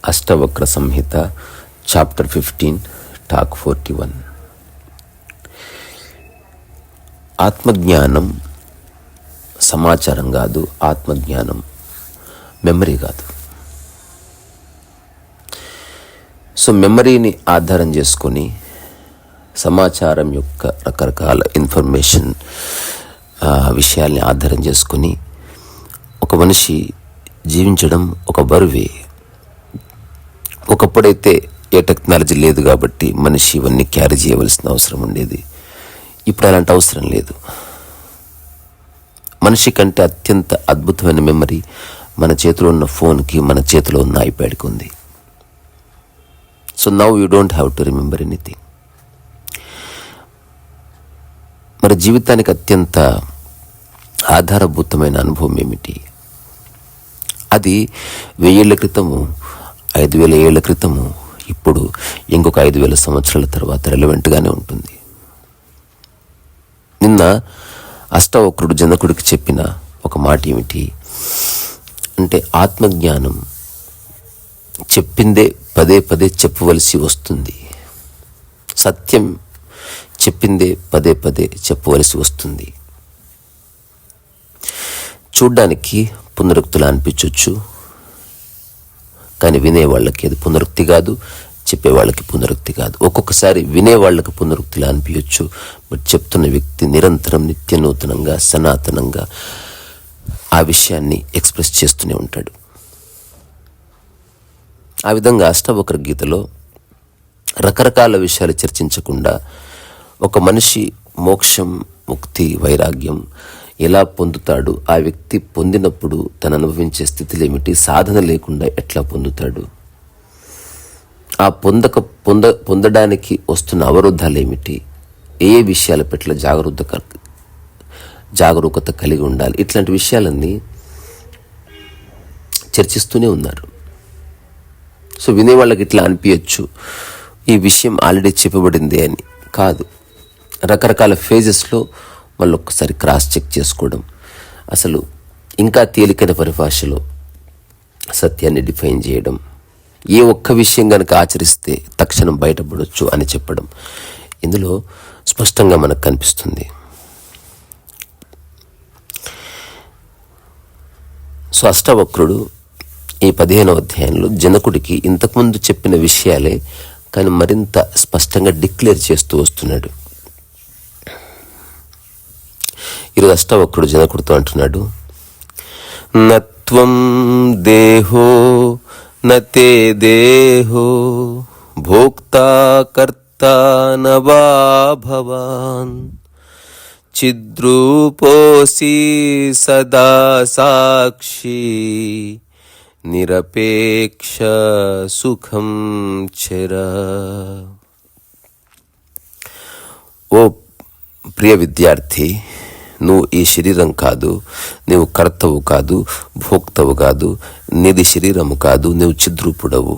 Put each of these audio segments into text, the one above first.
అష్టవక్ర సంహిత chapter 15 talk 41. ఆత్మజ్ఞానం సమాచారం కాదు, ఆత్మజ్ఞానం మెమరీ కాదు. సో మెమరీని ఆధారం చేసుకొని సమాచారం యొక్క రకరకాల ఇన్ఫర్మేషన్ విషయాల్ని ఆధారం చేసుకొని ఒక మనిషి జీవించడం ఒక బరువే. ఒకప్పుడైతే ఏ టెక్నాలజీ లేదు కాబట్టి మనిషి ఇవన్నీ క్యారీ చేయవలసిన అవసరం ఉండేది. ఇప్పుడు అలాంటి అవసరం లేదు. మనిషి కంటే అత్యంత అద్భుతమైన మెమరీ మన చేతిలో ఉన్న ఫోన్కి, మన చేతిలో ఉన్న ఐప్యాడ్కి ఉంది. So now you don't have to remember anything. మరి జీవితానికి అత్యంత ఆధారభూతమైన అనుభవం ఏమిటి? అది 1000 ఏళ్ల క్రితము, 5000 ఏళ్ల క్రితము, ఇప్పుడు ఇంకొక 5000 సంవత్సరాల తర్వాత రెలవెంట్గానే ఉంటుంది. నిన్న అష్టవక్రుడు జనకుడికి చెప్పిన ఒక మాట ఏమిటి అంటే, ఆత్మజ్ఞానం చెప్పిందే పదే పదే చెప్పవలసి వస్తుంది. సత్యం చెప్పిందే పదే పదే చెప్పవలసి వస్తుంది. చూడ్డానికి పునరుక్తులు అనిపించవచ్చు, కానీ వినేవాళ్ళకి అది పునరుక్తి కాదు, చెప్పేవాళ్ళకి పునరుక్తి కాదు. ఒక్కొక్కసారి వినేవాళ్ళకి పునరుక్తిలా అనిపించవచ్చు, బట్ చెప్తున్న వ్యక్తి నిరంతరం నిత్య నూతనంగా సనాతనంగా ఆ విషయాన్ని ఎక్స్ప్రెస్ చేస్తూనే ఉంటాడు. ఆ విధంగా అష్టవక్ర గీతలో రకరకాల విషయాలు చర్చించకుండా ఒక మనిషి మోక్షం, ముక్తి, వైరాగ్యం ఎలా పొందుతాడు, ఆ వ్యక్తి పొందినప్పుడు తను అనుభవించే స్థితులు ఏమిటి, సాధన లేకుండా ఎట్లా పొందుతాడు, ఆ పొందడానికి వస్తున్న అవరోధాలు ఏమిటి, ఏ విషయాల పట్ల జాగరూకత కలిగి ఉండాలి, ఇట్లాంటి విషయాలన్నీ చర్చిస్తూనే ఉన్నారు. సో వినేవాళ్ళకి ఇట్లా అనిపించచ్చు, ఈ విషయం ఆల్రెడీ చెప్పబడింది అని. కాదు, రకరకాల ఫేజెస్లో మళ్ళీ ఒక్కసారి క్రాస్ చెక్ చేసుకోవడం, అసలు ఇంకా తేలికైన పరిభాషలో సత్యాన్ని డిఫైన్ చేయడం, ఏ ఒక్క విషయం కనుక ఆచరిస్తే తక్షణం బయటపడవచ్చు అని చెప్పడం, ఇందులో స్పష్టంగా మనకు కనిపిస్తుంది. సో అష్టవక్రుడు ఈ 15వ అధ్యాయంలో జనకుడికి ఇంతకుముందు చెప్పిన విషయాలే కానీ మరింత స్పష్టంగా డిక్లేర్ చేస్తూ వస్తున్నాడు. ఈరోజు అష్టవక్రుడు జనకుడితో అంటున్నాడు, నత్వం దేహో నతే దేహో భోక్తా కర్తా నవా భవాన్ చిద్రూపోసి సదా సాక్షి నిరపేక్ష సుఖం చెర. ఓ ప్రియ విద్యార్థి, నువ్వు ఈ శరీరం కాదు, నువ్వు కర్తవు కాదు, భోక్తవు కాదు, నీది శరీరము కాదు, నువ్వు చిద్రూపుడవు,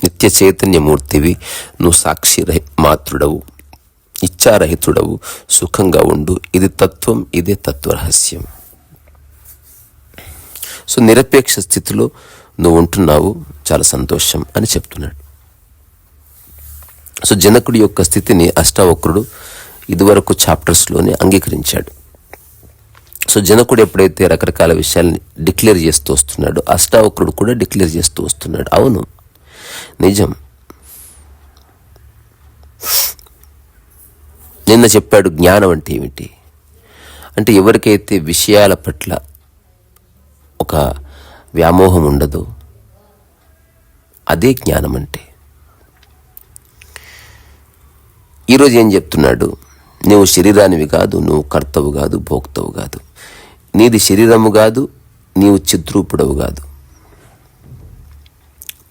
నిత్య చైతన్యమూర్తివి, నువ్వు సాక్షి మాత్రుడవు, ఇచ్చారహితుడవు, సుఖంగా ఉండు. ఇది తత్వం, ఇదే తత్వరహస్యం. సో నిరపేక్ష స్థితిలో నువ్వు ఉంటున్నావు, చాలా సంతోషం అని చెప్తున్నాడు. సో జనకుడి యొక్క స్థితిని అష్టవక్రుడు ఇదివరకు చాప్టర్స్లోనే అంగీకరించాడు. సో జనకుడు ఎప్పుడైతే రకరకాల విషయాల్ని డిక్లేర్ చేస్తూ వస్తున్నాడు, అష్టావక్రుడు కూడా డిక్లేర్ చేస్తూ వస్తున్నాడు. అవును, నిజం. నిన్న చెప్పాడు జ్ఞానం అంటే ఏమిటి అంటే, ఎవరికైతే విషయాల పట్ల ఒక వ్యామోహం ఉండదో అదే జ్ఞానం అంటే. ఈరోజు ఏం చెప్తున్నాడు, నువ్వు శరీరానివి కాదు, నువ్వు కర్తవు కాదు, భోక్తవు కాదు, నీది శరీరము కాదు, నీవు చిద్రూపుడవు కాదు,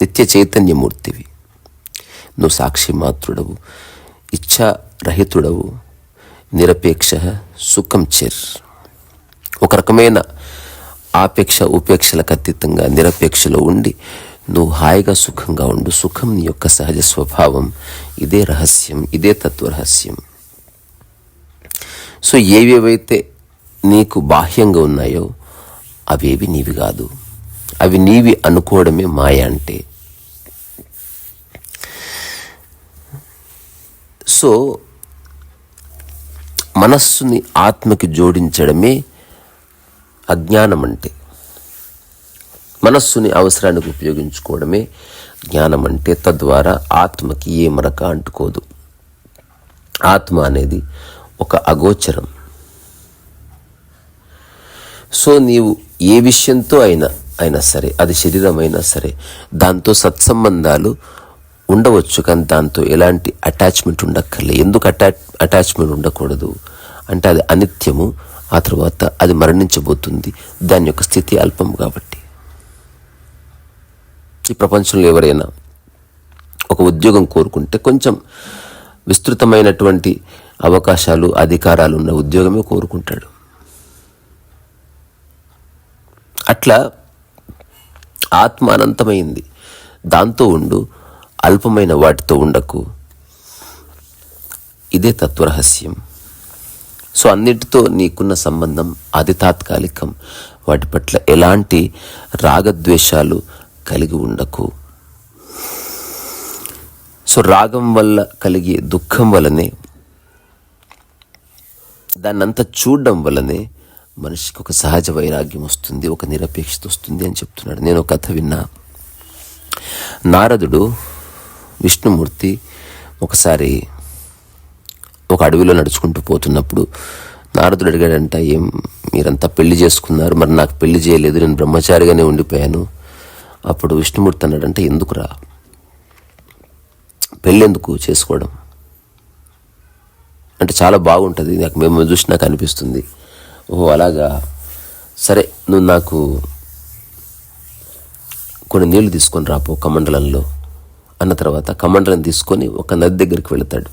నిత్య చైతన్యమూర్తివి, నువ్వు సాక్షి మాత్రుడవు, ఇచ్ఛారహితుడవు, నిరపేక్ష సుఖం చెర్. ఒక రకమైన ఆపేక్ష ఉపేక్షలకు అతీతంగా నిరపేక్షలో ఉండి నువ్వు హాయిగా సుఖంగా ఉండు. సుఖం నీ యొక్క సహజ స్వభావం. ఇదే రహస్యం, ఇదే తత్వరహస్యం. సో ఏవేవైతే నీకు బాహ్యంగా ఉన్నాయో అవేవి నీవి కాదు, అవి నీవి అనుకోవడమే మాయ అంటే. సో మనస్సుని ఆత్మకి జోడించడమే అజ్ఞానం అంటే. మనస్సుని అవసరానికి ఉపయోగించుకోవడమే జ్ఞానం అంటే. తద్వారా ఆత్మకి ఏ మరక అంటుకోదు. ఆత్మ అనేది ఒక అగోచరం. సో నీవు ఏ విషయంతో అయినా సరే, అది శరీరం అయినా సరే, దాంతో సత్సంబంధాలు ఉండవచ్చు, కానీ దాంతో ఎలాంటి అటాచ్మెంట్ ఉండక్కర్లే. ఎందుకు అటాచ్మెంట్ ఉండకూడదు అంటే అది అనిత్యము, ఆ తర్వాత అది మరణించబోతుంది, దాని యొక్క స్థితి అల్పం కాబట్టి. ఈ ప్రపంచంలో ఎవరైనా ఒక ఉద్యోగం కోరుకుంటే కొంచెం విస్తృతమైనటువంటి అవకాశాలు, అధికారాలు ఉన్న ఉద్యోగమే కోరుకుంటాడు. అట్లా ఆత్మ అనంతమైంది, దాంతో ఉండు, అల్పమైన వాటితో ఉండకు. ఇదే తత్వరహస్యం. సో అన్నిటితో నీకున్న సంబంధం అది తాత్కాలికం. వాటి పట్ల ఎలాంటి రాగద్వేషాలు కలిగి ఉండకు. సో రాగం వల్ల కలిగే దుఃఖం వల్లనే, దాన్నంతా చూడడం వల్లనే మనిషికి ఒక సహజ వైరాగ్యం వస్తుంది, ఒక నిరపేక్షత వస్తుంది అని చెప్తున్నాడు. నేను ఒక కథ విన్నా. నారదుడు, విష్ణుమూర్తి ఒకసారి ఒక అడవిలో నడుచుకుంటూ పోతున్నప్పుడు నారదుడు అడిగాడంట, ఏం మీరంతా పెళ్లి చేసుకున్నారు, మరి నాకు పెళ్లి చేయలేదు, నేను బ్రహ్మచారిగానే ఉండిపోయాను. అప్పుడు విష్ణుమూర్తి అన్నాడంటే, ఎందుకురా పెళ్ళి ఎందుకు చేసుకోవడం అంటే చాలా బాగుంటుంది, నాకు మేము చూసి నాకు అనిపిస్తుంది. ఓహో అలాగా, సరే నువ్వు నాకు కొన్ని నీళ్లు తీసుకొని రాపో కమండలంలో అన్న తర్వాత కమండలం తీసుకొని ఒక నది దగ్గరికి వెళతాడు.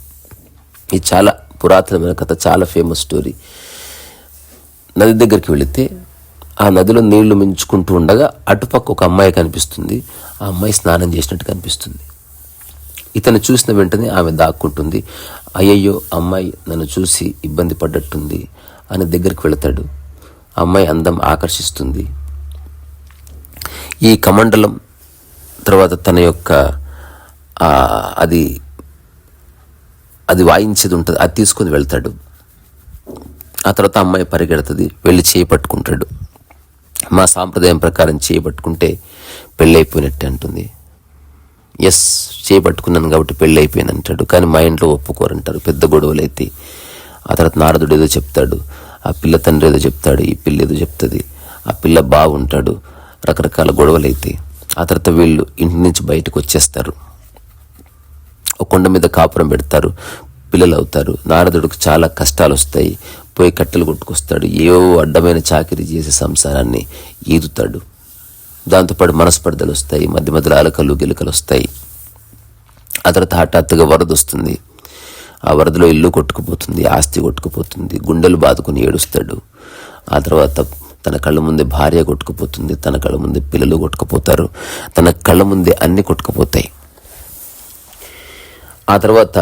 ఇది చాలా పురాతనమైన కథ, చాలా ఫేమస్ స్టోరీ. నది దగ్గరికి వెళితే ఆ నదిలో నీళ్లు మించుకుంటూ ఉండగా అటుపక్క ఒక అమ్మాయి కనిపిస్తుంది. ఆ అమ్మాయి స్నానం చేసినట్టు కనిపిస్తుంది. ఇతను చూసిన వెంటనే ఆమె దాక్కుంటుంది. అయ్యయ్యో అమ్మాయి నన్ను చూసి ఇబ్బంది పడ్డట్టుంది అని దగ్గరికి వెళతాడు. అమ్మాయి అందం ఆకర్షిస్తుంది. ఈ కమండలం తర్వాత తన యొక్క అది వాయించేది ఉంటుంది, అది తీసుకొని వెళ్తాడు. ఆ తర్వాత అమ్మాయి పరిగెడుతుంది, వెళ్ళి చేపట్టుకుంటాడు. మా సాంప్రదాయం ప్రకారం చేయబట్టుకుంటే పెళ్ళి అయిపోయినట్టే అంటుంది. ఎస్, చేయబట్టుకున్నాను కాబట్టి పెళ్ళి అయిపోయింది అంటాడు. కానీ మా ఇంట్లో ఒప్పుకోరంటారు, పెద్ద గొడవలు అయితే. ఆ తర్వాత నారదుడు ఏదో చెప్తాడు, ఆ పిల్ల తండ్రి ఏదో చెప్తాడు, ఈ పిల్ల ఏదో చెప్తుంది, ఆ పిల్ల బాగుంటాడు, రకరకాల గొడవలు అయితే. ఆ తర్వాత వీళ్ళు ఇంటి నుంచి బయటకు వచ్చేస్తారు, ఒక కొండ మీద కాపురం పెడతారు, పిల్లలు అవుతారు. నారదుడికి చాలా కష్టాలు వస్తాయి, పోయి కట్టెలు కొట్టుకొస్తాడు, ఏవో అడ్డమైన చాకిరీ చేసే సంసారాన్ని ఈదుతాడు. దాంతోపాటు మనస్పర్ధలు వస్తాయి, మధ్య మధ్యలో అలకలు గిలకలు వస్తాయి. ఆ తర్వాత హఠాత్తుగా వరద వస్తుంది. ఆ వరదలో ఇల్లు కొట్టుకుపోతుంది, ఆస్తి కొట్టుకుపోతుంది, గుండెలు బాదుకుని ఏడుస్తాడు. ఆ తర్వాత తన కళ్ళ ముందే భార్య కొట్టుకుపోతుంది, తన కళ్ళ ముందే పిల్లలు కొట్టుకుపోతారు, తన కళ్ళ ముందే అన్ని కొట్టుకుపోతాయి. ఆ తర్వాత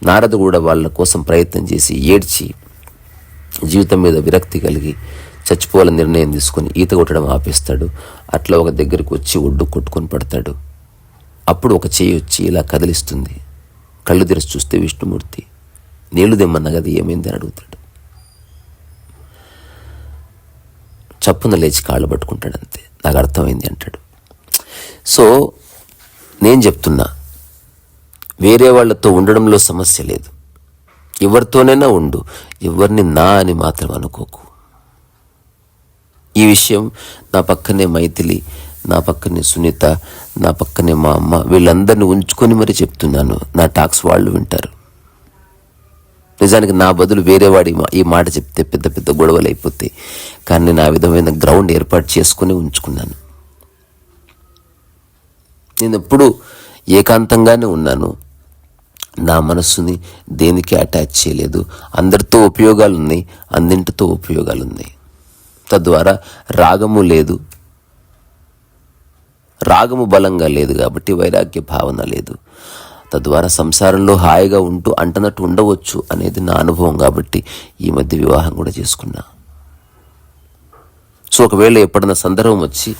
నారదు కూడా వాళ్ళ కోసం ప్రయత్నం చేసి ఏడ్చి జీవితం మీద విరక్తి కలిగి చచ్చిపోవాలని నిర్ణయం తీసుకొని ఈత కొట్టడం ఆపేస్తాడు. అట్లా ఒక దగ్గరికి వచ్చి ఒడ్డు కొట్టుకొని పడతాడు. అప్పుడు ఒక చేయి వచ్చి ఇలా కదిలిస్తుంది. కళ్ళు తెరిచి చూస్తే విష్ణుమూర్తి. నీళ్లు తెమ్మన్నా కదా, ఏమైంది అని అడుగుతాడు. చప్పున లేచి కాళ్ళు పట్టుకుంటాడు, అంతే, నాకు అర్థమైంది అంటాడు. సో నేను చెప్తున్నా, వేరే వాళ్ళతో ఉండడంలో సమస్య లేదు, ఎవరితోనైనా ఉండు, ఎవరిని నా అని మాత్రం అనుకోకు. ఈ విషయం నా పక్కనే మైథిలి, నా పక్కనే సునీత, నా పక్కనే మా అమ్మ, వీళ్ళందరినీ ఉంచుకొని మరీ చెప్తున్నాను. నా టాక్స్ వాళ్ళు వింటారు. నిజానికి నా బదులు వేరే వాడి ఈ మాట చెప్తే పెద్ద పెద్ద గొడవలు అయిపోతాయి. కానీ నేను ఆ విధమైన గ్రౌండ్ ఏర్పాటు చేసుకుని ఉంచుకున్నాను. నేను ఎప్పుడు ఏకాంతంగానే ఉన్నాను. నా మనస్సుని దేనికి అటాచ్ చేయలేదు. అందరితో ఉపయోగాలు ఉన్నాయి, అన్నింటితో ఉపయోగాలు ఉన్నాయి. తద్వారా రాగము లేదు, రాగము బలంగా లేదు కాబట్టి వైరాగ్య భావన లేదు. తద్వారా సంసారంలో హాయిగా ఉంటూ అంటనట్టు ఉండవచ్చు అనేది నా అనుభవం కాబట్టి ఈ మధ్య వివాహం కూడా చేసుకున్నా. సో ఒకవేళ ఎప్పుడన్నా సందర్భం వచ్చి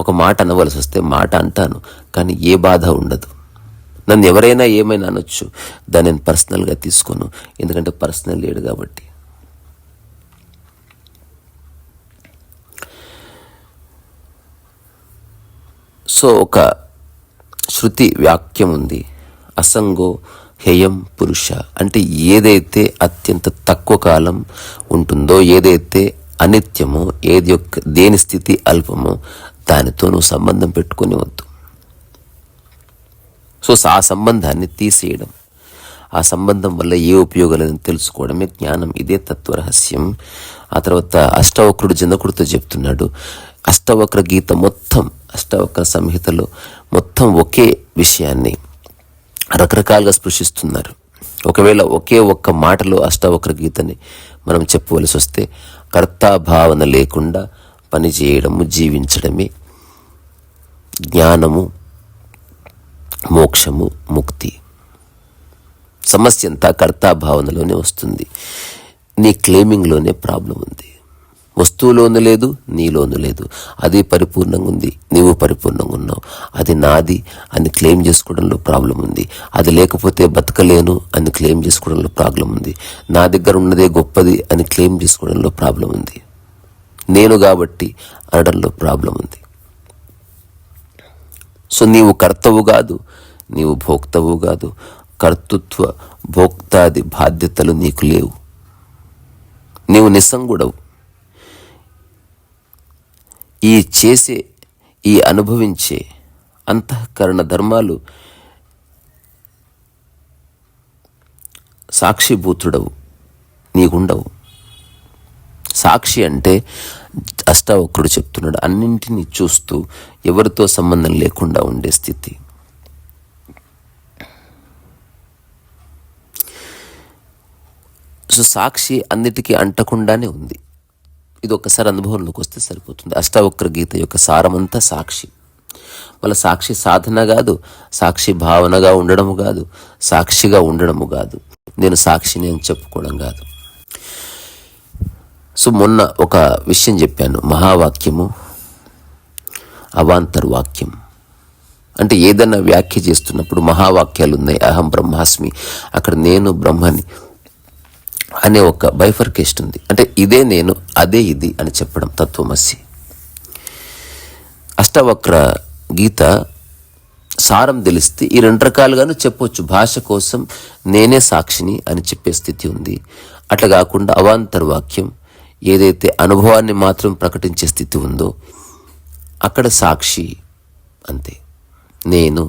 ఒక మాట అనవలసి వస్తే మాట అంటాను, కానీ ఏ బాధ ఉండదు. నన్ను ఎవరైనా ఏమైనా అనొచ్చు, దాన్ని నేను పర్సనల్గా తీసుకోను, ఎందుకంటే పర్సనల్ లేడు కాబట్టి. సో ఒక శృతి వాక్యం ఉంది, అసంగో హేయం పురుష. అంటే ఏదైతే అత్యంత తక్కువ కాలం ఉంటుందో, ఏదైతే అనిత్యమో, దేని స్థితి అల్పమో దానితో నువ్వు సంబంధం పెట్టుకొని వద్దు. సో ఆ సంబంధాన్ని తీసేయడం, ఆ సంబంధం వల్ల ఏ ఉపయోగాలని తెలుసుకోవడమే జ్ఞానం. ఇదే తత్వరహస్యం. ఆ తర్వాత అష్టవక్రుడు జనకుడితో చెప్తున్నాడు, అష్టవక్ర గీత మొత్తం, అష్టవక్ర సంహితలో మొత్తం ఒకే విషయాన్ని రకరకాలుగా స్పృశిస్తున్నారు. ఒకవేళ ఒకే ఒక్క మాటలో అష్టవక్ర గీతని మనం చెప్పవలసి వస్తే, కర్తాభావన లేకుండా పనిచేయడము, జీవించడమే జ్ఞానము, మోక్షము, ముక్తి. సమస్య అంతా కర్తాభావనలోనే వస్తుంది. నీ క్లెయిమింగ్లోనే ప్రాబ్లం ఉంది. వస్తువులోనూ లేదు, నీలోనూ లేదు. అది పరిపూర్ణంగా ఉంది, నీవు పరిపూర్ణంగా ఉన్నావు. అది నాది అని క్లెయిమ్ చేసుకోవడంలో ప్రాబ్లం ఉంది. అది లేకపోతే బతకలేను అని క్లెయిమ్ చేసుకోవడంలో ప్రాబ్లం ఉంది. నా దగ్గర ఉన్నదే గొప్పది అని క్లెయిమ్ చేసుకోవడంలో ప్రాబ్లం ఉంది. నేను కాబట్టి అనడంలో ప్రాబ్లం ఉంది. సో నీవు కర్తవు కాదు, నీవు భోక్తవు కాదు. కర్తృత్వ భోక్తాది బాధ్యతలు నీకు లేవు. నీవు నిస్సంగుడవు. ఈ అనుభవించే అంతఃకరణ ధర్మాలు సాక్షిభూతుడవు, నీకుండవు. సాక్షి అంటే అష్టావక్రుడు చెప్తున్నాడు, అన్నింటినీ చూస్తూ ఎవరితో సంబంధం లేకుండా ఉండే స్థితి. సో సాక్షి అన్నిటికీ అంటకుండానే ఉంది. ఇది ఒక్కసారి అనుభవంలోకి వస్తే సరిపోతుంది. అష్టావక్ర గీత యొక్క సారమంతా సాక్షి. మళ్ళీ సాక్షి సాధన కాదు, సాక్షి భావనగా ఉండడము కాదు, సాక్షిగా ఉండడము కాదు, నేను సాక్షిని అని చెప్పుకోవడం కాదు. సో మొన్న ఒక విషయం చెప్పాను, మహావాక్యము, అవాంతర్వాక్యం. అంటే ఏదైనా వ్యాఖ్య చేస్తున్నప్పుడు మహావాక్యాలు ఉన్నాయి, అహం బ్రహ్మాస్మి, అక్కడ నేను బ్రహ్మని అనే ఒక బైఫర్కేషన్ ఉంది. అంటే ఇదే నేను, అదే ఇది అని చెప్పడం, తత్వమసి. అష్టవక్ర గీత సారం తెలిస్తే ఈ రెండు రకాలుగాను చెప్పొచ్చు. భాష కోసం నేనే సాక్షిని అని చెప్పే స్థితి ఉంది. అట్లా కాకుండా అవాంతర్వాక్యం, ఏదైతే అనుభవాన్ని మాత్రం ప్రకటించే స్థితి ఉందో అక్కడ సాక్షి అంతే, నేను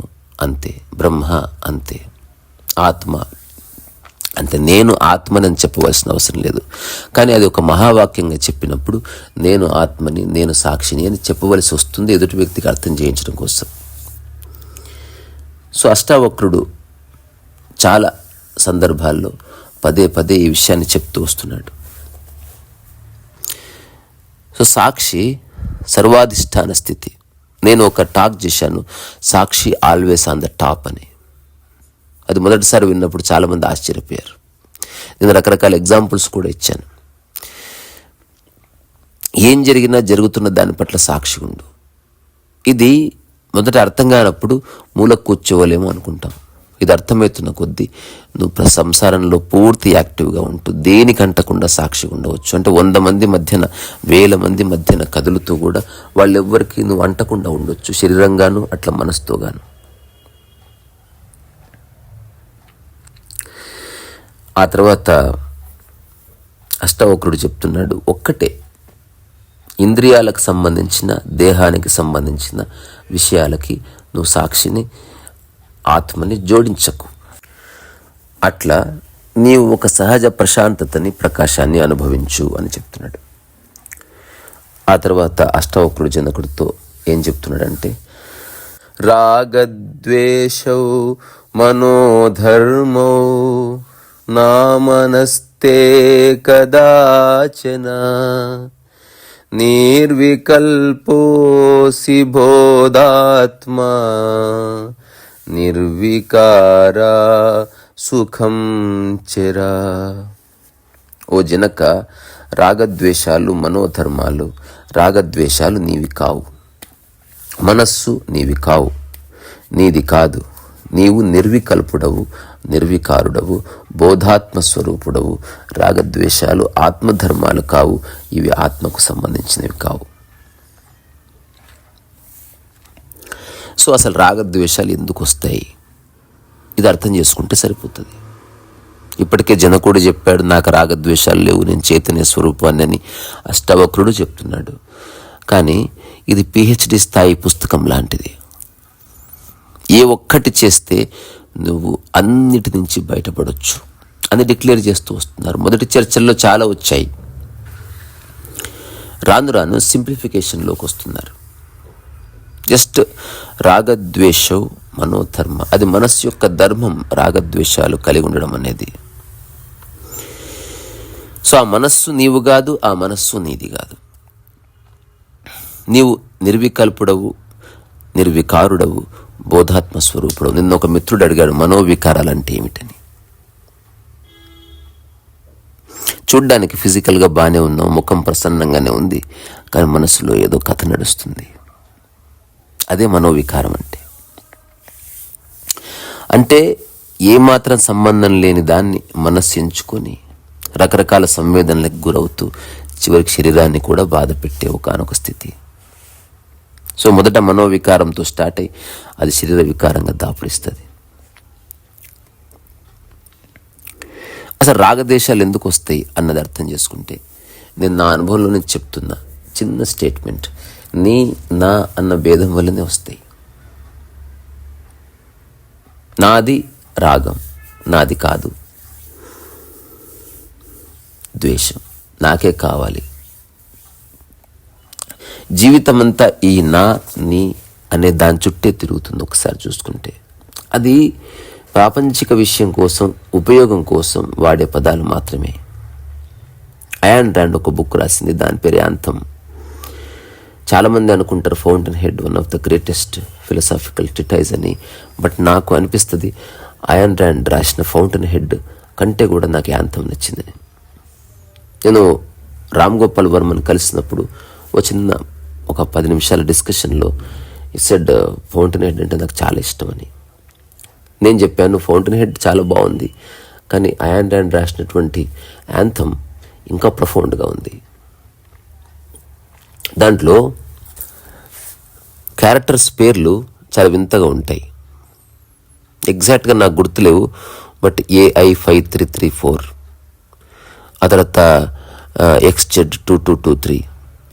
అంతే, బ్రహ్మ అంతే, ఆత్మ అంతే. నేను ఆత్మని చెప్పవలసిన అవసరం లేదు. కానీ అది ఒక మహావాక్యంగా చెప్పినప్పుడు నేను ఆత్మని, నేను సాక్షిని అని చెప్పవలసి వస్తుంది, ఎదుటి వ్యక్తికి అర్థం చేయించడం కోసం. సో అష్టావక్రుడు చాలా సందర్భాల్లో పదే పదే ఈ విషయాన్ని చెప్తూ వస్తున్నాడు. సో సాక్షి సర్వాధిష్టాన స్థితి. నేను ఒక టాక్ చేశాను, సాక్షి ఆల్వేస్ ఆన్ ద టాప్ అని. అది మొదటిసారి విన్నప్పుడు చాలామంది ఆశ్చర్యపోయారు. నేను రకరకాల ఎగ్జాంపుల్స్ కూడా ఇచ్చాను. ఏం జరిగినా జరుగుతున్న దాని పట్ల సాక్షి ఉండు. ఇది మొదట అర్థం కానప్పుడు మూల కూర్చోవలేమో అనుకుంటాం. ఇది అర్థమవుతున్న కొద్దీ నువ్వు సంసారంలో పూర్తి యాక్టివ్గా ఉంటూ దేనికంటకుండా సాక్షిగా ఉండవచ్చు. అంటే 100 మంది మధ్యన, 1000 మంది మధ్యన కదులుతూ కూడా వాళ్ళెవ్వరికి నువ్వు అంటకుండా ఉండొచ్చు, శరీరంగాను అట్లా మనసుతోగాను. ఆ తర్వాత అష్టావక్రుడు చెప్తున్నాడు, ఒక్కటే ఇంద్రియాలకు సంబంధించిన, దేహానికి సంబంధించిన విషయాలకి నువ్వు సాక్షిని, ఆత్మని జోడించకు. అట్లా నీవు ఒక సహజ ప్రశాంతతని, ప్రకాశాన్ని అనుభవించు అని చెప్తున్నాడు. ఆ తర్వాత అష్టావక్రుడు జనకుడితో ఏం చెప్తున్నాడంటే, రాగద్వేషౌ మనోధర్మౌ నామనస్తే కదాచన నిర్వికల్పోసి బోధాత్మా నిర్వికారా సుఖం చెరా. ఓ జనక, రాగద్వేషాలు, మనోధర్మాలు, రాగద్వేషాలు నీవి కావు. మనస్సు నీవి కావు, నీది కాదు, నీవు నిర్వికల్పుడవు, నిర్వికారుడవు, బోధాత్మ స్వరూపుడవు. రాగద్వేషాలు ఆత్మధర్మాలు కావు, ఇవి ఆత్మకు సంబంధించినవి కావు. సో అసలు రాగద్వేషాలు ఎందుకు వస్తాయి, ఇది అర్థం చేసుకుంటే సరిపోతుంది. ఇప్పటికే జనకుడు చెప్పాడు, నాకు రాగద్వేషాలు లేవు, నేను చైతన్య స్వరూపాన్ని అని అష్టావక్రుడు చెప్తున్నాడు. కానీ ఇది PhD స్థాయి పుస్తకం లాంటిది. ఏ ఒక్కటి చేస్తే నువ్వు అన్నిటి నుంచి బయటపడవచ్చు అని డిక్లేర్ చేస్తూ వస్తున్నారు. మొదటి చర్చల్లో చాలా వచ్చాయి, రాను రాను సింప్లిఫికేషన్లోకి వస్తున్నారు. జస్ట్ రాగద్వేషం మనోధర్మ, అది మనస్సు యొక్క ధర్మం, రాగద్వేషాలు కలిగి ఉండడం అనేది. సో ఆ మనస్సు నీవు కాదు, ఆ మనస్సు నీది కాదు. నీవు నిర్వికల్పుడవు, నిర్వికారుడవు, బోధాత్మ స్వరూపుడవు. నిన్న ఒక మిత్రుడు అడిగాడు, మనోవికారాలు అంటే ఏమిటని. చూడ్డానికి ఫిజికల్గా బాగానే ఉన్నావు, ముఖం ప్రసన్నంగానే ఉంది, కానీ మనసులో ఏదో కథ నడుస్తుంది. అదే మనోవికారం అంటే. అంటే ఏమాత్రం సంబంధం లేని దాన్ని మనస్సు ఎంచుకొని రకరకాల సంవేదనలకు గురవుతూ చివరికి శరీరాన్ని కూడా బాధ పెట్టే ఒకనొక స్థితి. సో మొదట మనోవికారంతో స్టార్ట్ అయ్యి అది శరీర వికారంగా దాపురిస్తుంది. అసలు రాగదేశాలు ఎందుకు వస్తాయి అన్నది అర్థం చేసుకుంటే, నేను నా అనుభవంలో నుంచి చెప్తున్నా చిన్న స్టేట్మెంట్, నీ నా అన్న భేదం వల్లనే వస్తాయి. నాది రాగం, నాది కాదు. ద్వేషం, నాకే కావాలి. జీవితం అంతా ఈ నా నీ అనే దాని చుట్టే తిరుగుతుంది. ఒకసారి చూసుకుంటే అది ప్రాపంచిక విషయం కోసం, ఉపయోగం కోసం వాడే పదాలు మాత్రమే. అయాన్ ర్యాండ్ ఒక బుక్ రాసింది, దాని పేరే యాంథమ్. చాలామంది అనుకుంటారు fountain head one of the greatest philosophical treatise అని. బట్ నాకు అనిపిస్తుంది అయాన్ ర్యాండ్ రాసిన ఫౌంటైన్ హెడ్ కంటే కూడా నాకు యాంథమ్ నచ్చిందని. నేను రామ్ గోపాల్ వర్మని కలిసినప్పుడు ఒక 10 నిమిషాల డిస్కషన్లో సెడ్ ఫౌంటైన్ హెడ్ అంటే నాకు చాలా ఇష్టం అని. నేను చెప్పాను ఫౌంటైన్ హెడ్ చాలా బాగుంది, కానీ అయాన్ ర్యాండ్ రాసినటువంటి యాంథమ్ ఇంకా ప్రొఫౌండ్గా ఉంది. దాంట్లో క్యారెక్టర్స్ పేర్లు చాలా వింతగా ఉంటాయి. ఎగ్జాక్ట్గా నాకు గుర్తులేవు, బట్ AI5334, ఆ తర్వాత XZ2223,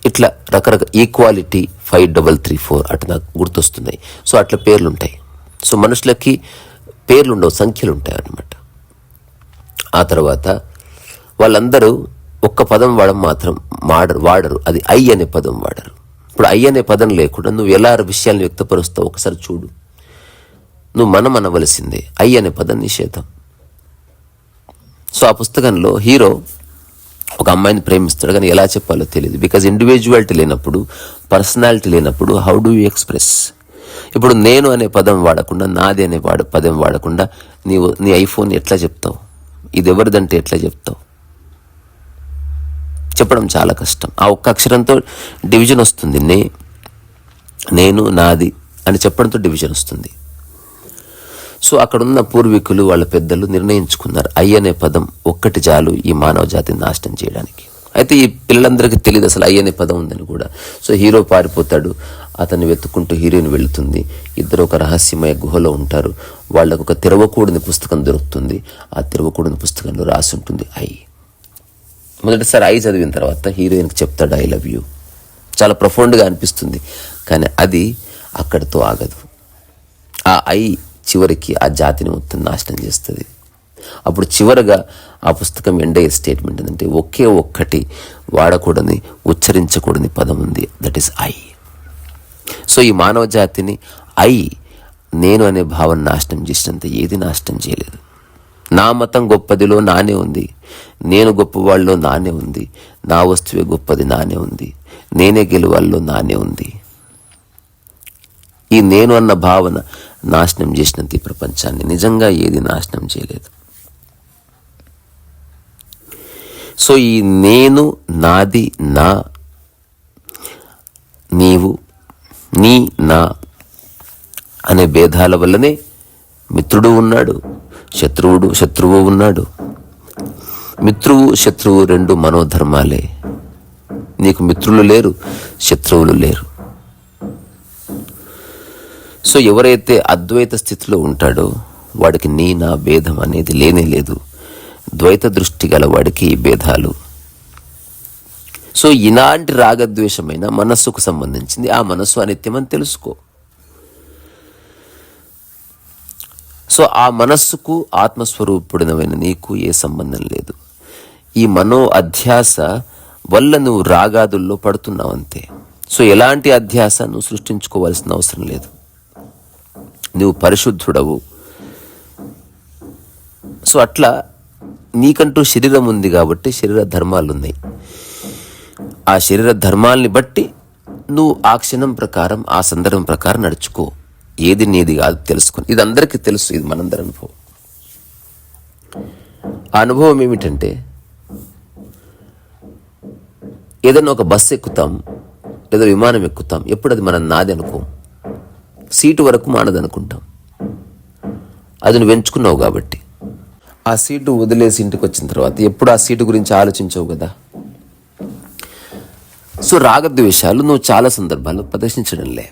ఇట్లా రకరకాల ఈక్వాలిటీ 5334 అటు నాకు గుర్తొస్తున్నాయి. సో అట్లా పేర్లు ఉంటాయి. సో మనుషులకి పేర్లు ఉండవు, సంఖ్యలు ఉంటాయి అన్నమాట. ఆ తర్వాత వాళ్ళందరూ ఒక్క పదం మాత్రం వాడరు, అది ఐ అనే పదం వాడరు. ఇప్పుడు ఐ అనే పదం లేకుండా నువ్వు ఎలా విషయాన్ని వ్యక్తపరుస్తావు ఒకసారి చూడు. నువ్వు మనం అనవలసిందే, ఐ అనే పదం నిషేధం. సో ఆ పుస్తకంలో హీరో ఒక అమ్మాయిని ప్రేమిస్తాడు, కానీ ఎలా చెప్పాలో తెలియదు. బికాజ్ ఇండివిజువాలిటీ లేనప్పుడు, పర్సనాలిటీ లేనప్పుడు హౌ డూ యూ ఎక్స్ప్రెస్? ఇప్పుడు నేను అనే పదం వాడకుండా, నాది అనే పదం వాడకుండా నీ ఐఫోన్ ఎట్లా చెప్తావు? ఇది ఎవరిదంటే ఎట్లా చెప్తావు? చెప్పడం చాలా కష్టం. ఆ ఒక్క అక్షరంతో డివిజన్ వస్తుంది. నేను, నాది అని చెప్పడంతో డివిజన్ వస్తుంది. సో అక్కడున్న పూర్వీకులు, వాళ్ళ పెద్దలు నిర్ణయించుకున్నారు, ఐ అనే పదం ఒక్కటి చాలు ఈ మానవ జాతిని నాశనం చేయడానికి. అయితే ఈ పిల్లలందరికీ తెలియదు అసలు ఐ అనే పదం ఉందని కూడా. సో హీరో పారిపోతాడు, అతన్ని వెతుక్కుంటూ హీరోయిన్ వెళుతుంది. ఇద్దరు ఒక రహస్యమయ గుహలో ఉంటారు. వాళ్ళకు ఒక తెరవకూడని పుస్తకం దొరుకుతుంది. ఆ తెరవకూడని పుస్తకంలో రాసి ఉంటుంది ఐ. మొదటిసారి ఐ చదివిన తర్వాత హీరోయిన్కి చెప్తాడు ఐ లవ్ యూ. చాలా ప్రొఫౌండ్గా అనిపిస్తుంది, కానీ అది అక్కడితో ఆగదు. ఆ ఐ చివరికి ఆ జాతిని మొత్తం నాశనం చేస్తుంది. అప్పుడు చివరగా ఆ పుస్తకం ఎండ్ అయ్యే స్టేట్మెంట్ ఏంటంటే, ఒకే ఒక్కటి వాడకూడని, ఉచ్చరించకూడని పదం ఉంది, దట్ ఈస్ ఐ. సో ఈ మానవ జాతిని ఐ, నేను అనే భావన నాశనం చేసినంత ఏది నాశనం చేయలేదు. నా మతం గొప్పదిలో నానే ఉంది, నేను గొప్పవాళ్ళలో నానే ఉంది, నా వస్తువే గొప్పది నానే ఉంది, నేనే గెలువాళ్ళలో నానే ఉంది. ఈ నేను అన్న భావన నాశనం చేసినంత ఈ ప్రపంచాన్ని నిజంగా ఏది నాశనం చేయలేదు. సో ఈ నేను, నాది, నా, నీవు, నీ, నా అనే భేదాల వల్లనే మిత్రుడు ఉన్నాడు, శత్రువు ఉన్నాడు. మిత్రువు శత్రువు రెండు మనోధర్మాలే. నీకు మిత్రులు లేరు, శత్రువులు లేరు. సో ఎవరైతే అద్వైత స్థితిలో ఉంటాడో వాడికి నీ నా భేదం అనేది లేనే లేదు. ద్వైత దృష్టి గల వాడికి ఈ భేదాలు. సో ఇలాంటి రాగద్వేషమైన మనస్సుకు సంబంధించింది. ఆ మనస్సు అనిత్యం అని తెలుసుకో. సో ఆ మనస్సుకు ఆత్మస్వరూపుడినమైన నీకు ఏ సంబంధం లేదు. ఈ మనో అధ్యాస వల్ల నువ్వు రాగాదుల్లో పడుతున్నావు అంతే. సో ఎలాంటి అధ్యాస నువ్వు సృష్టించుకోవాల్సిన అవసరం లేదు. నువ్వు పరిశుద్ధుడవు. సో అట్లా నీకంటూ శరీరం ఉంది కాబట్టి శరీర ధర్మాలు ఉన్నాయి. ఆ శరీర ధర్మాల్ని బట్టి నువ్వు ఆ క్షణం ప్రకారం ఆ సందర్భం ప్రకారం నడుచుకో. ఏది నీది కాదు తెలుసుకొని. ఇది అందరికీ తెలుసు, ఇది మనందరి అనుభవం. ఆ అనుభవం ఏమిటంటే, ఏదైనా ఒక బస్సు ఎక్కుతాం లేదా విమానం ఎక్కుతాం, ఎప్పుడు అది మనం నాది అనుకోం. సీటు వరకు మానది అనుకుంటాం. అది నువ్వు ఎంచుకున్నావు కాబట్టి. ఆ సీటు వదిలేసి ఇంటికి వచ్చిన తర్వాత ఎప్పుడు ఆ సీటు గురించి ఆలోచించవు కదా. సో రాగద్వేషాలు నువ్వు చాలా సందర్భాల్లో ప్రదర్శించడంలే.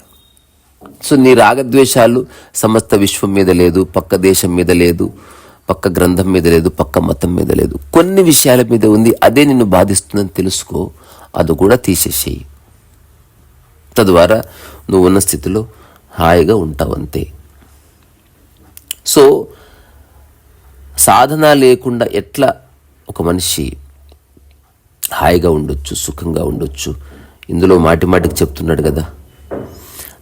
సో నీ రాగద్వేషాలు సమస్త విశ్వం మీద లేదు, పక్క దేశం మీద లేదు, పక్క గ్రంథం మీద లేదు, పక్క మతం మీద లేదు. కొన్ని విషయాల మీద ఉంది. అదే నిన్ను బాధిస్తుందని తెలుసుకో. అది కూడా తీసేసేయి. తద్వారా నువ్వు ఉన్న స్థితిలో హాయిగా ఉంటావు అంతే. సో సాధన లేకుండా ఎట్లా ఒక మనిషి హాయిగా ఉండొచ్చు, సుఖంగా ఉండొచ్చు? ఇందులో మాటికి చెప్తున్నాడు కదా,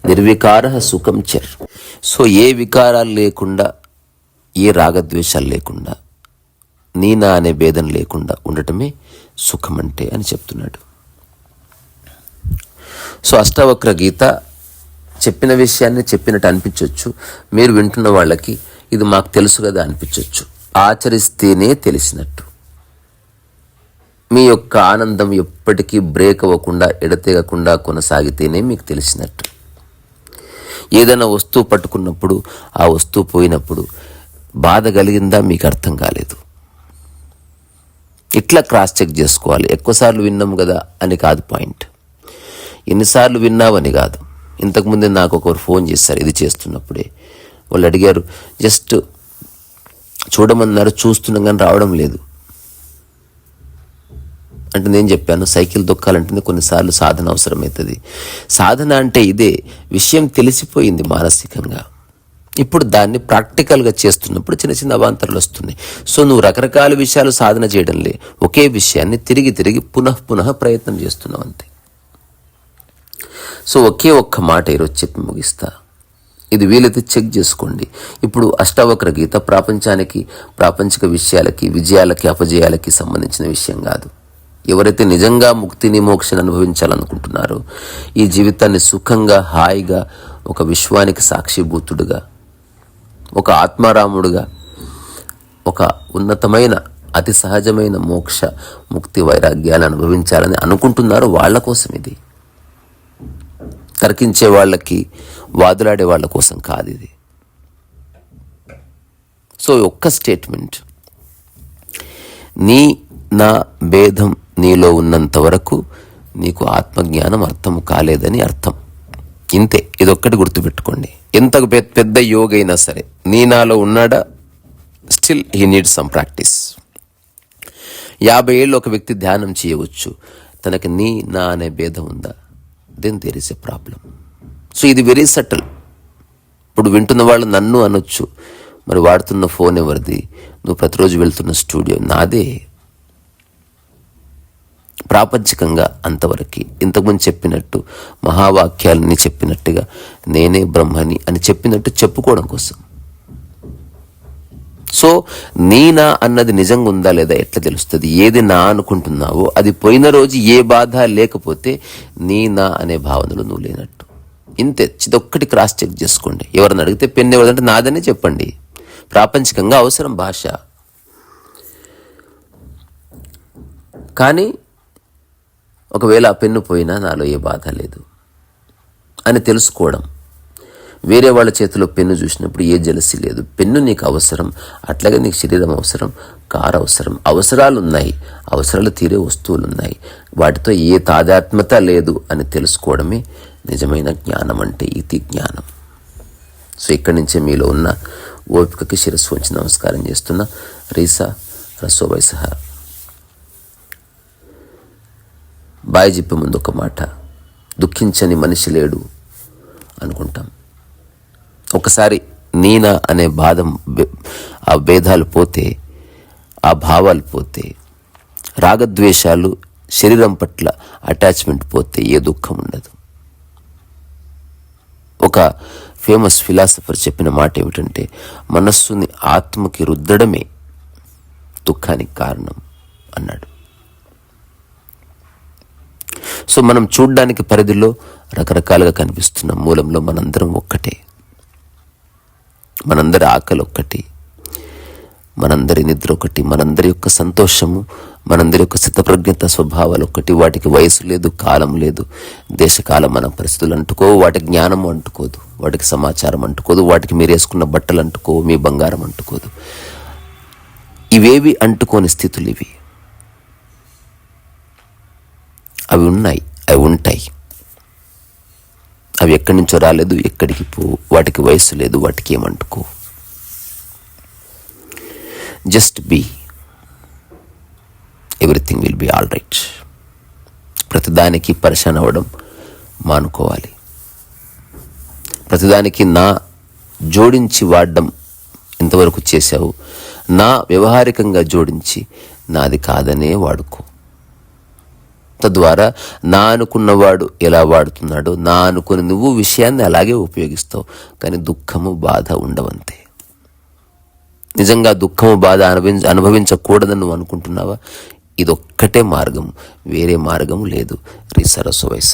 నిర్వికార సుఖం చర్. సో ఏ వికారాలు లేకుండా, ఏ రాగద్వేషాలు లేకుండా, నీనా అనే భేదం లేకుండా ఉండటమే సుఖం అంటే అని చెప్తున్నాడు. సో అష్టావక్ర గీత చెప్పిన విషయాన్ని చెప్పినట్టు అనిపించవచ్చు. మీరు వింటున్న వాళ్ళకి ఇది మాకు తెలుసు కదా అనిపించవచ్చు. ఆచరిస్తేనే తెలిసినట్టు. మీ యొక్క ఆనందం ఎప్పటికీ బ్రేక్ అవ్వకుండా, ఎడతెగకుండా కొనసాగితేనే మీకు తెలిసినట్టు. ఏదైనా వస్తువు పట్టుకున్నప్పుడు, ఆ వస్తువు పోయినప్పుడు బాధ కలిగిందా మీకు అర్థం కాలేదు. ఇట్లా క్రాస్ చెక్ చేసుకోవాలి. ఎక్కువసార్లు విన్నాము కదా అని కాదు పాయింట్. ఎన్నిసార్లు విన్నావని కాదు. ఇంతకుముందే నాకు ఒకరు ఫోన్ చేశారు ఇది చేస్తున్నప్పుడే. వాళ్ళు అడిగారు, జస్ట్ చూడమన్నారు, చూస్తున్నాం కానీ రావడం లేదు అంటే నేను చెప్పాను, సైకిల్ దొక్కాలంటే కొన్నిసార్లు సాధన అవసరమవుతుంది. సాధన అంటే ఇదే. విషయం తెలిసిపోయింది మానసికంగా. ఇప్పుడు దాన్ని ప్రాక్టికల్గా చేస్తున్నప్పుడు చిన్న చిన్న అవాంతరాలు వస్తున్నాయి. సో నువ్వు రకరకాల విషయాలు సాధన చేయడంలే, ఒకే విషయాన్ని తిరిగి పునః ప్రయత్నం చేస్తున్నావు అంతే. సో ఒకే ఒక్క మాట ఈరోజు చెప్పి ముగిస్తా. ఇది వీలైతే చెక్ చేసుకోండి. ఇప్పుడు అష్టావక్ర గీత ప్రాపంచిక విషయాలకి, విజయాలకి, అపజయాలకి సంబంధించిన విషయం కాదు. ఎవరైతే నిజంగా ముక్తిని, మోక్షాన్ని అనుభవించాలనుకుంటున్నారో, ఈ జీవితాన్ని సుఖంగా, హాయిగా, ఒక విశ్వానికి సాక్షిభూతుడుగా, ఒక ఆత్మారాముడుగా, ఒక ఉన్నతమైన అతి సహజమైన మోక్ష, ముక్తి, వైరాగ్యాన్ని అనుభవించాలని అనుకుంటున్నారో వాళ్ళ కోసం ఇది. తర్కించే వాళ్ళకి, వాదులాడే వాళ్ళ కోసం కాదు ఇది. సో ఒక్క స్టేట్మెంట్, నా భేదం నీలో ఉన్నంత వరకు నీకు ఆత్మజ్ఞానం అర్థం కాలేదని అర్థం. ఇంతే. ఇదొక్కటి గుర్తుపెట్టుకోండి. ఎంత పెద్ద యోగి అయినా సరే, నాలో ఉన్నాడా, still he needs some practice. 50 ఏళ్ళు ఒక వ్యక్తి ధ్యానం చేయవచ్చు, తనకి నా అనే భేదం ఉందా, then there is a problem. So ఇది వెరీ సటిల్. ఇప్పుడు వింటున్న వాళ్ళు నన్ను అనొచ్చు, మరి వాడుతున్న ఫోన్ ఎవరిది, నువ్వు ప్రతిరోజు వెళ్తున్న స్టూడియో నాదే. ప్రాపంచికంగా అంతవరకు ఇంతకుముందు చెప్పినట్టు మహావాక్యాలని చెప్పినట్టుగా నేనే బ్రహ్మని అని చెప్పినట్టు చెప్పుకోవడం కోసం. సో నా అన్నది నిజంగా ఉందా లేదా ఎట్లా తెలుస్తుంది? ఏది నా అనుకుంటున్నావో అది పోయిన రోజు ఏ బాధ లేకపోతే నా అనే భావనలు నువ్వు లేనట్టు. ఇంతే. ఇదొక్కటి క్రాస్ చెక్ చేసుకోండి. ఎవరిని అడిగితే పెన్ను ఎవరిదంటే నాదనే చెప్పండి. ప్రాపంచికంగా అవసరం భాష, కానీ ఒకవేళ ఆ పెన్ను పోయినా నాలో ఏ బాధ లేదు అని తెలుసుకోవడం. వేరే వాళ్ళ చేతిలో పెన్ను చూసినప్పుడు ఏ జలసి లేదు. పెన్ను నీకు అవసరం, అట్లాగే నీకు శరీరం అవసరం, కారు అవసరం. అవసరాలు ఉన్నాయి, అవసరాలు తీరే వస్తువులు ఉన్నాయి. వాటితో ఏ తాదాత్మ్యత లేదు అని తెలుసుకోవడమే నిజమైన జ్ఞానం అంటే ఇది జ్ఞానం. సో ఇక్కడి నుంచే మీలో ఉన్న ఓపికకి శిరస్సు వంచి నమస్కారం చేస్తున్నా. రీసా రసోవైస. బాయ్ చెప్పే ముందు ఒక మాట, దుఃఖించని మనిషి లేడు అనుకుంటాం. ఒకసారి నేనా అనే ఆ భేదాలు పోతే, ఆ భావాలు పోతే, రాగద్వేషాలు, శరీరం పట్ల అటాచ్మెంట్ పోతే ఏ దుఃఖం ఉండదు. ఒక ఫేమస్ ఫిలాసఫర్ చెప్పిన మాట ఏమిటంటే, మనస్సుని ఆత్మకి రుద్దడమే దుఃఖానికి కారణం అన్నాడు. సో మనం చూడ్డానికి పరిధిలో రకరకాలుగా కనిపిస్తున్న మూలంలో మనందరం ఒక్కటే. మనందరి ఆకలి ఒక్కటి, మనందరి నిద్ర ఒకటి, మనందరి యొక్క సంతోషము, మనందరి యొక్క స్థితప్రజ్ఞత స్వభావాలు ఒకటి. వాటికి వయసు లేదు, కాలం లేదు, దేశకాలం మన పరిస్థితులు అంటుకోవు, వాటికి జ్ఞానము అంటుకోదు, వాటికి సమాచారం అంటుకోదు, వాటికి మీరు వేసుకున్న బట్టలు అంటుకోవు, మీ బంగారం అంటుకోదు. ఇవేవి అంటుకోని స్థితులు ఇవి. అవి ఉన్నాయి, అవి ఉంటాయి. అవి ఎక్కడి నుంచో రాలేదు, ఎక్కడికి పోవు, వాటికి వయసు లేదు, వాటికి ఏమంటుకో. Just be, everything will be all right. ప్రతిదానికి పరేషాన్ అవ్వడం మానుకోవాలి. ప్రతిదానికి నా జోడించి వాడడం ఎంతవరకు చేశావు, నా వ్యవహారికంగా జోడించి నాది కాదనే వాడుకో. తద్వారా నా అనుకున్నవాడు ఎలా వాడుతున్నాడో, నా అనుకుని నువ్వు విషయాన్ని అలాగే ఉపయోగిస్తావు. కానీ దుఃఖము, బాధ ఉండవంతే. నిజంగా దుఃఖము, బాధ అనుభవించకూడదని నువ్వు అనుకుంటున్నావా? ఇదొక్కటే మార్గం, వేరే మార్గం లేదు. రీసా రసోవైస.